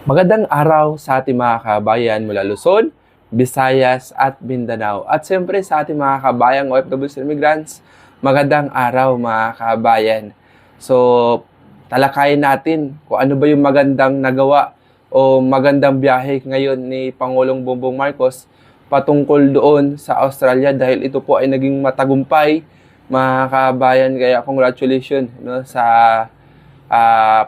Magandang araw sa ating mga kabayan mula Luzon, Visayas at Mindanao. At siyempre sa ating mga kabayang OFWs and immigrants, magandang araw mga kabayan. So, talakayin natin kung ano ba yung magandang nagawa o magandang biyahe ngayon ni Pangulong Bongbong Marcos patungkol doon sa Australia dahil ito po ay naging matagumpay mga kabayan. Kaya congratulations sa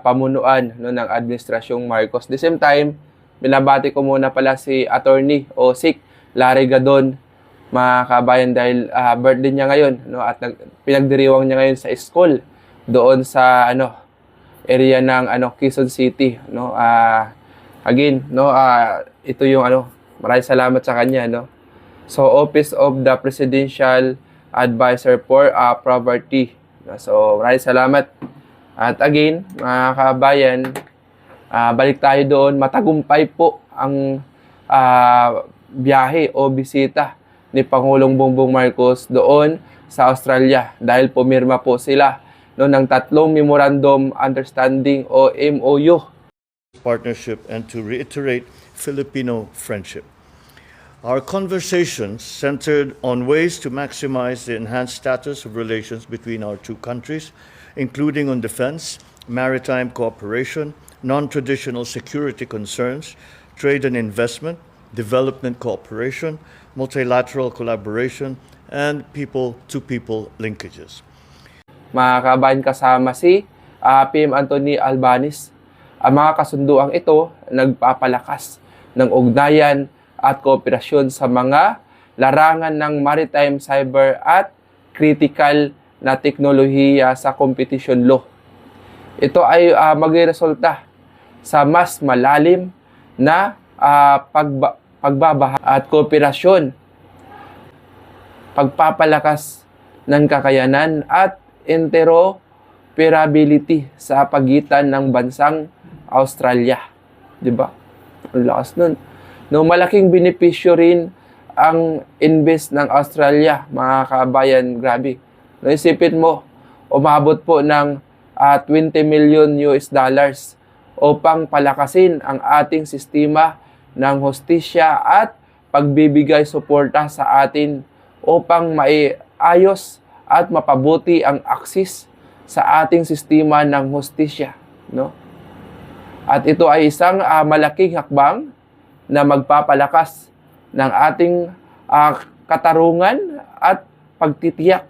pamunuan ng Administrasyong Marcos. The same time, binabati ko muna pala si Attorney o SIC Larry Gadon, mga kabayan, dahil birthday niya ngayon at pinagdiriwang niya ngayon sa school doon sa area ng Quezon City. Again, ito yung maraming salamat sa kanya. So, Office of the Presidential Advisor for Poverty. So, maraming salamat. At again, mga kabayan, balik tayo doon. Matagumpay po ang biyahe o bisita ni Pangulong Bongbong Marcos doon sa Australia dahil pumirma po sila ng tatlong Memorandum Understanding o MOU. Partnership and to reiterate Filipino friendship. Our conversations centered on ways to maximize the enhanced status of relations between our two countries, including on defense, maritime cooperation, non-traditional security concerns, trade and investment, development cooperation, multilateral collaboration, and people-to-people linkages. Mga kabayan, kasama si PM Anthony Albanese. Ang mga kasunduang ito nagpapalakas ng ugnayan at kooperasyon sa mga larangan ng maritime, cyber at critical na teknolohiya sa competition law. Ito ay magresulta sa mas malalim na pagbabaha at kooperasyon, pagpapalakas ng kakayanan at interoperability sa pagitan ng bansang Australia. Diba? Ang lakas nun. Malaking benepisyo rin ang invest ng Australia, mga kabayan, grabe. Naisipin mo, umabot po ng 20 million US dollars upang palakasin ang ating sistema ng hustisya at pagbibigay suporta sa atin upang maiayos at mapabuti ang akses sa ating sistema ng hustisya. At ito ay isang malaking hakbang na magpapalakas ng ating katarungan at pagtitiyak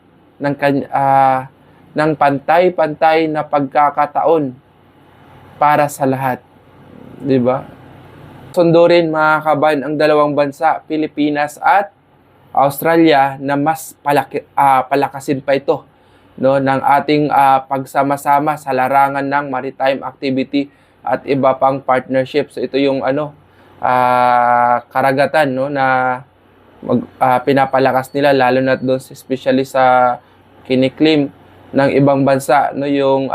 ng pantay-pantay na pagkakataon para sa lahat. Diba? Sundo rin, mga kabayan, ang dalawang bansa, Pilipinas at Australia, na mas palakasin pa ito ng ating pagsama-sama sa larangan ng maritime activity at iba pang partnership. So ito yung karagatan na pinapalakas nila, lalo na doon especially sa kiniklim ng ibang bansa, yung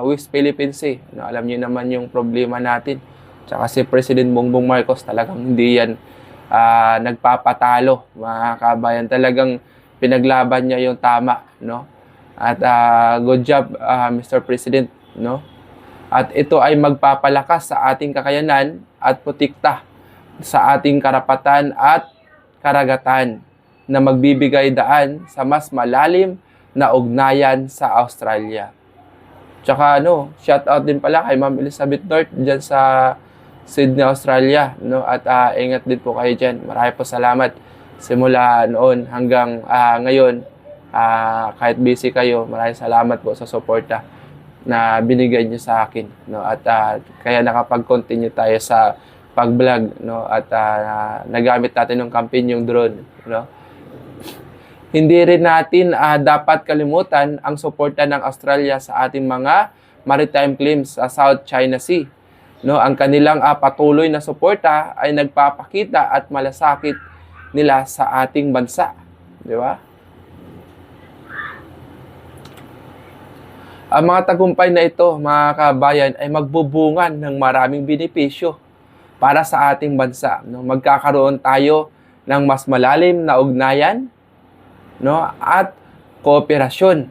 West Philippine Sea. Alam niyo naman yung problema natin. Tsaka si President Bongbong Marcos, talagang hindi yan nagpapatalo, mga kabayan. Talagang pinaglaban niya yung tama. At good job, Mr. President. At ito ay magpapalakas sa ating kakayanan at protekta sa ating karapatan at karagatan na magbibigay daan sa mas malalim na ugnayan sa Australia. Tsaka shout out din pala kay Ma'am Elizabeth North dyan sa Sydney, Australia. At ingat din po kayo dyan. Marami po salamat simula noon hanggang ngayon. Kahit busy kayo, maraming salamat po sa suporta na binigay niyo sa akin. At kaya nakapag-continue tayo sa pag-vlog. At nagamit natin ng campaign yung drone. Hindi rin natin dapat kalimutan ang suporta ng Australia sa ating mga maritime claims sa South China Sea. Ang kanilang patuloy na suporta ay nagpapakita at malasakit nila sa ating bansa. Di ba? Ang mga tagumpay na ito, mga kabayan, ay magbubungan ng maraming benepisyo para sa ating bansa. Magkakaroon tayo ng mas malalim na ugnayan at kooperasyon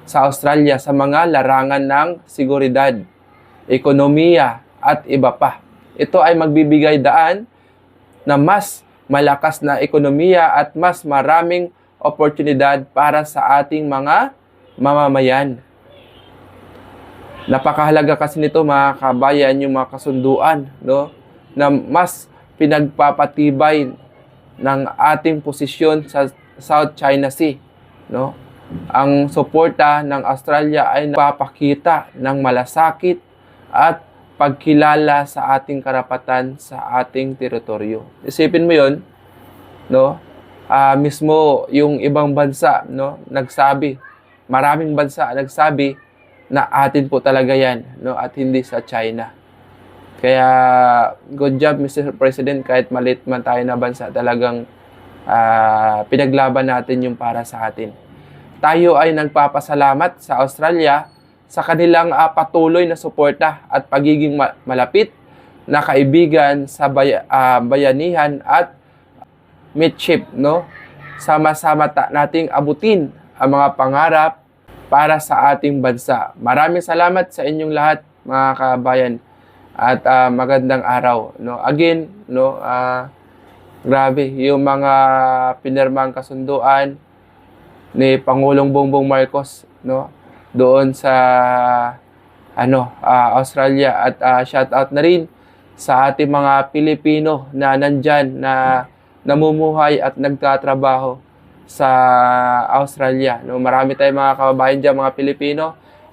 sa Australia sa mga larangan ng seguridad, ekonomiya at iba pa. Ito ay magbibigay daan na mas malakas na ekonomiya at mas maraming oportunidad para sa ating mga mamamayan. Napakahalaga kasi nito mga kabayan, yung mga kasunduan, no, na mas pinagpapatibay ng ating posisyon sa South China Sea, no? Ang suporta ng Australia ay nagpapakita ng malasakit at pagkilala sa ating karapatan sa ating teritoryo. Isipin mo 'yon, no? Mismo yung ibang bansa, no, nagsabi, maraming bansa nagsabi na atin po talaga 'yan, no, at hindi sa China. Kaya good job Mr. President, kahit maliit man tayo na bansa, talagang pinaglaban natin yung para sa atin. Tayo ay nagpapasalamat sa Australia sa kanilang patuloy na suporta at pagiging malapit na kaibigan sa bayanihan at midship, no? Sama-sama nating abutin ang mga pangarap para sa ating bansa. Maraming salamat sa inyong lahat, mga kabayan, at magandang araw, no? Again, no, grabe yung mga pinirmang kasunduan ni Pangulong Bongbong Marcos, no, doon sa Australia, at shout out na rin sa ating mga Pilipino na nandyan na namumuhay at nagtatrabaho sa Australia, no. Marami tayong mga kababayan diyan, mga Pilipino,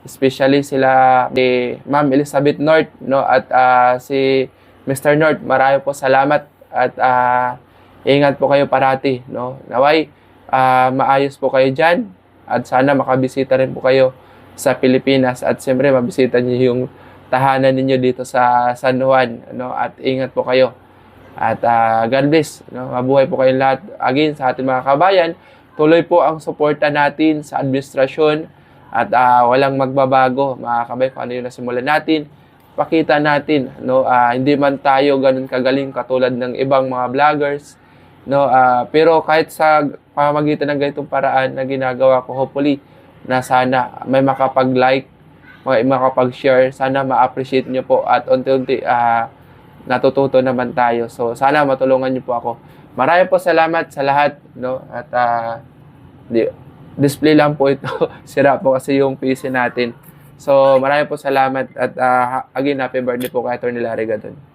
especially sila ni Ma'am Elizabeth North, no, at si Mr. North. Marami po salamat at ingat po kayo parati, no. Naway maayos po kayo diyan at sana makabisita rin po kayo sa Pilipinas at siyempre mabisita niyo yung tahanan ninyo dito sa San Juan, no, at ingat po kayo. At God bless, no? Mabuhay po kayong lahat. Again, sa ating mga kabayan, tuloy po ang suporta natin sa administrasyon at walang magbabago, mga kabayan, kung ano yung nasimulan natin. Pakita natin, no, hindi man tayo ganun kagaling katulad ng ibang mga vloggers, no, pero kahit sa pamamagitan ng ganitong paraan na ginagawa ko, hopefully na sana may makapag-like, may makapag-share, sana ma-appreciate nyo po at unti-unti natututo naman tayo. So sana matulungan nyo po ako. Maraming po salamat sa lahat, no, at display lang po ito. Sira po kasi yung PC natin. So maraming po salamat at again, happy birthday po kay Atty. Larry Gadon.